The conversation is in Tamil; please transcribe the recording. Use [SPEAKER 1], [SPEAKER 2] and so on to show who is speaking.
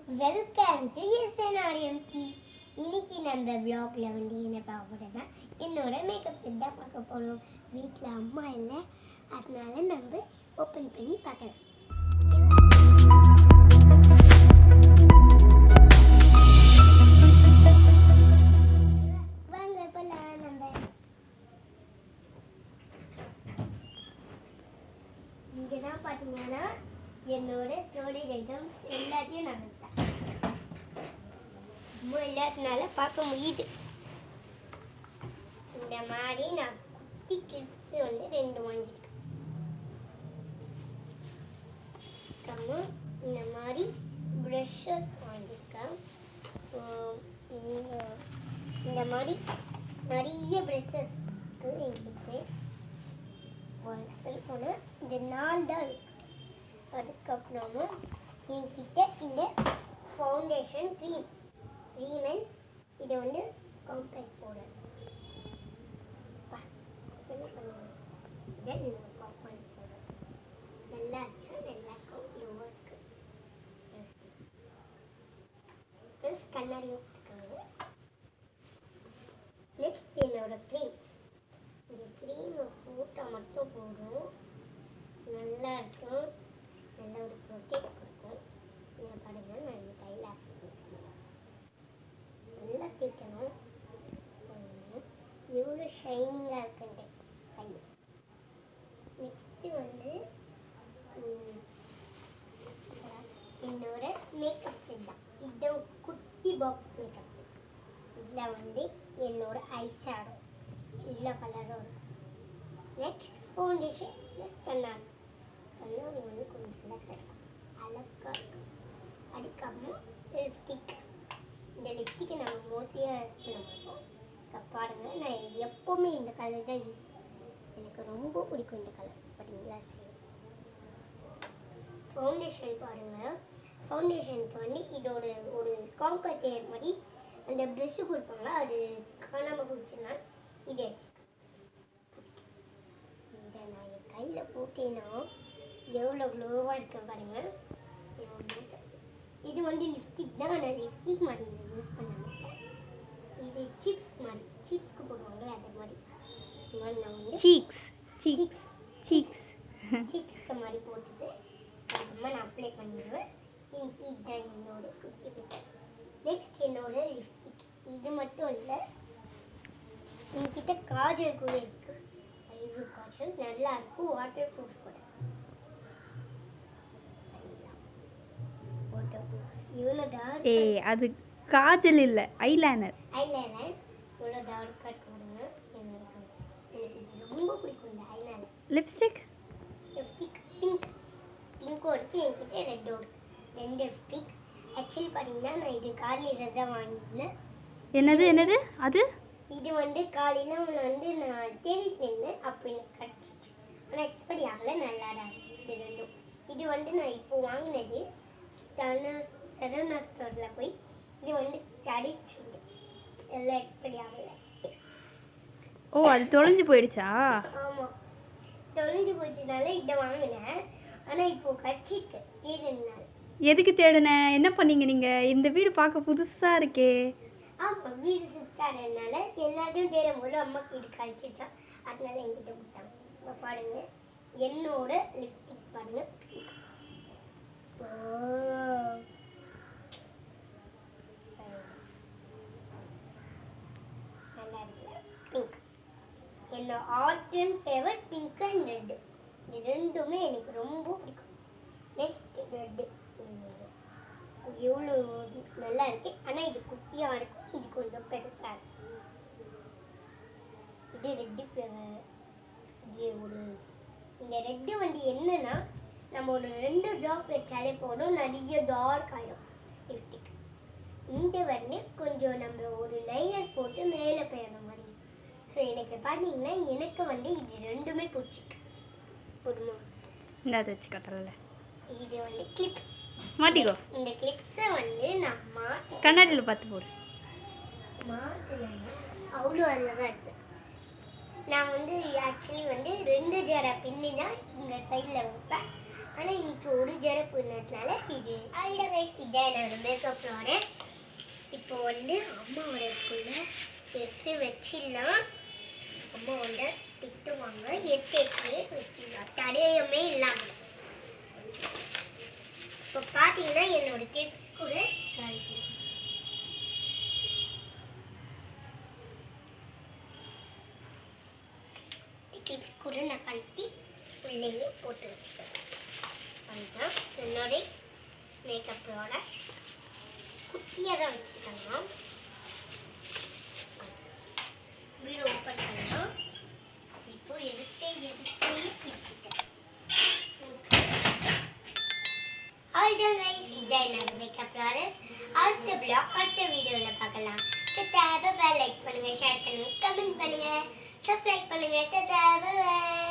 [SPEAKER 1] Welcome to எஸ்என்ஆர்எம்டி. இன்னைக்கு நம்ம vlogல வந்து என்ன பார்க்க போறோம்னா என்னோட மேக்கப் செட் தான் பார்க்க போறோம். வீட்டில் அம்மா இல்லை, அதனால நம்ம ஓப்பன் பண்ணி பார்க்கலாம். வாங்க போலாம். நம்ம இங்கே தான் பார்த்தீங்கன்னா என்னோட ஸ்டோரேஜ் ஐட்டம்ஸ் எல்லாத்தையும் நான் விட்டேன். இல்லாதனால பார்க்க முடியுது. இந்த மாதிரி நான் குட்டி கிளிப்ஸ் வந்து 2 வாங்கியிருக்கேன். இந்த மாதிரி ப்ரஷஸ் வாங்கியிருக்கேன். இந்த மாதிரி நிறைய ப்ரஷஸ்க்கு எங்கிட்ட போனால் இந்த 4 தான் இருக்கு. அதுக்கப்புறமா என்கிட்ட இந்த ஃபவுண்டேஷன் க்ரீம் இதை வந்து காம்பேக்ட் பவுடர் காம்பேக்ட் பவுடர் நல்லா ஆச்சு. நல்லா க்ளோவாக இருக்கு. ப்ளஸ் கண்ணாடி ஊற்றிருக்காங்க. நெக்ஸ்ட் என்னோட க்ரீம். இந்த க்ரீமை போட்டால் மட்டும் போதும், நல்லா இருக்கும். நல்ல ஒரு ப்ரோட்டீன் கொடுக்கும். நீங்கள் பாருங்கள், நான் இந்த கையில் நல்லா தேய்க்கணும். எவ்வளோ ஷைனிங்காக இருக்குன்ட்டு கை. நெக்ஸ்ட்டு வந்து என்னோட மேக்கப் செட் தான். இது குட்டி பாக்ஸ் மேக்கப் செட். இதில் வந்து என்னோட ஐ ஷேடோ எல்லா கலரும் இருக்கும். நெக்ஸ்ட் ஃபவுண்டேஷன் ப்ளஸ் கண்ணாடி. கண்ணாடி வந்து கொஞ்சம் அழகாக இருக்கும். அதுக்கப்புறம் லிப்ஸ்டிக். இந்த லிப்ஸ்டிக்கை நம்ம மோஸ்ட்லியாக யூஸ் பண்ண மாட்டோம். பாருங்க, நான் எப்போவுமே இந்த கலர் தான் யூஸ் பண்ணுவேன். எனக்கு ரொம்ப பிடிக்கும் இந்த கலர். பார்த்தீங்களா? சரி, ஃபவுண்டேஷன் பாருங்கள். ஃபவுண்டேஷனுக்கு வந்து இதோட ஒரு காம்பேக்ட் மாதிரி அந்த ப்ரெஷ்ஷு கொடுப்பாங்க. அது காணாமல் போச்சுன்னா இதை இதை நான் என் கையில் போட்டேன்னா எவ்வளோ க்ளோவாக இருக்கேன் பாருங்கள். இது வந்து லிப்ஸ்டிக் தான். நான் லிப்ஸ்டிக் மாதிரி இதை யூஸ் பண்ண மாட்டேன். இது சிப்ஸ் மாதிரி, சிப்ஸ்க்கு போடுவாங்களே அது மாதிரி. நான் வந்து சிக்ஸ்க்கு மாதிரி போட்டுட்டு அதுக்கப்புறமா நான் அப்ளை பண்ணிடுவேன். இன்னைக்கு இதுதான் என்னோட குட்டி பிட்டை. நெக்ஸ்ட் என்னோட லிப்ஸ்டிக். இது மட்டும் இல்லை, என்கிட்ட காஜல் கூட இருக்குது. ஐப்ரோ காஜல் நல்லா இருக்கும். வாட்டர் ப்ரூஃப் கூட.
[SPEAKER 2] அது காஜல் இல்ல, ஐலைனர்.
[SPEAKER 1] இவ்வளோ டார்க்காக போடுங்க. எனக்கு ரொம்ப பிடிக்கும் இந்த ஐலைனர்.
[SPEAKER 2] லிப்ஸ்டிக்
[SPEAKER 1] பிங்க்கும் இருக்குது. என்கிட்ட ரெட்டும் இருக்குது. 2 லிப்ஸ்டிக். ஆக்சுவலி பார்த்தீங்கன்னா நான் இது காலையில் தான் வாங்கியிருந்தேன்.
[SPEAKER 2] என்னது அது?
[SPEAKER 1] இது வந்து காலையில் வந்து நான் தேடிட்டு இருந்தேன். அப்போ எனக்கு கிடச்சிச்சு. ஆனால் எக்ஸ்பைரி ஆகலை. நல்லா தான் இருக்குது இது ரெண்டும். இது வந்து நான் இப்போ வாங்கினது சரவணா ஸ்டோரில் போய். இது வந்து கிடைச்சி எல்லாம் எக்ஸ்பைரி ஆகலை.
[SPEAKER 2] ஓ, அது தொலைஞ்சு போயிடுச்சா?
[SPEAKER 1] ஆமாம், தொலைஞ்சு போச்சுனால இதை வாங்கினேன். ஆனால் இப்போது கிடச்சிருக்கு. தேடினால.
[SPEAKER 2] எதுக்கு தேடின? என்ன பண்ணீங்க நீங்கள்? இந்த வீடு பார்க்க புதுசாக இருக்கே.
[SPEAKER 1] ஆமாம், வீடு சுத்தாதனால எல்லாத்தையும் தேடும் போது அம்மாக்கு இது கிடச்சிச்சா, அதனால என்கிட்ட கொடுத்தாங்க. இப்போ பாருங்க, என்னோட லிப்ஸ்டிக் பாருங்க. நல்லா இருக்குல்ல? பிங்க். என்னோட ordinal favourite pink and red. இது ரெண்டுமே எனக்கு ரொம்ப பிடிக்கும். Next red. எவ்வளோ நல்லா இருக்கு. ஆனால் இது குட்டியாக இருக்கும், இது கொஞ்சம் பெருசாக இருக்கும். இது ரெட்டு ஃப்ளவர். இது இந்த ரெட்டு வந்து என்னன்னா, நம்ம ஒரு 2 ட்ராப் வச்சாலே போதும், நிறைய டார்க் ஆகிடும் லிப்ஸ்டிக். இந்த வந்து கொஞ்சம் நம்ம ஒரு லேயர் போட்டு மேலே போயிடுற மாதிரி. ஸோ எனக்கு பார்த்தீங்கன்னா எனக்கு வந்து இது ரெண்டுமே பிடிச்சிருக்கு. போதுமா?
[SPEAKER 2] இந்த அதை வச்சு கட்டல.
[SPEAKER 1] இது வந்து கிளிப்ஸ்
[SPEAKER 2] மாட்டிக்கோ.
[SPEAKER 1] இந்த கிளிப்ஸை வந்து நான்
[SPEAKER 2] கண்ணாடியில் பார்த்து போடு.
[SPEAKER 1] மாட்டினா அவ்வளோ அழகாக இருக்கு. நான் வந்து ஆக்சுவலி வந்து 2 ஜடை பின்னி தான் இங்கே சைடில் வைப்பேன். ஆனால் இன்னைக்கு ஒரு ஜடை பின்னதுனால இது அவ்வளோ கைஸ். இதான் என்னோட மேக்கப் ப்ராடக்ட். இப்போ வந்து அம்மாவோட இருக்குள்ள எடுத்து வச்சிடலாம். அம்மா வந்து திட்டுவாங்க, எடுத்து வச்சிடலாம் தடையுமே இல்லாமல். இப்போ பார்த்தீங்கன்னா என்னோட டிப்ஸ் கூட கிளிப்ஸ் கூட நான் கழட்டி உள்ளேயே போட்டு வச்சுக்கிறேன். அதுதான் என்னோட மேக்கப் ப்ராடக்ட். குட்டியாக தான் வச்சுக்கலாம். வீடு ஓப்பன் பண்ணலாம். இப்போ எடுத்தே பிடிச்சிட்டேன். அவ்வளோதான் கைஸ், இதான் என்னோட மேக்கப் ப்ராடக்ட். அடுத்த பிளாக் அடுத்த வீடியோவில் பார்க்கலாம். லைக் பண்ணுங்கள், ஷேர் பண்ணுங்கள், கமெண்ட் பண்ணுங்கள், சப்ஸ்கிரைப் பண்ணுங்கள்.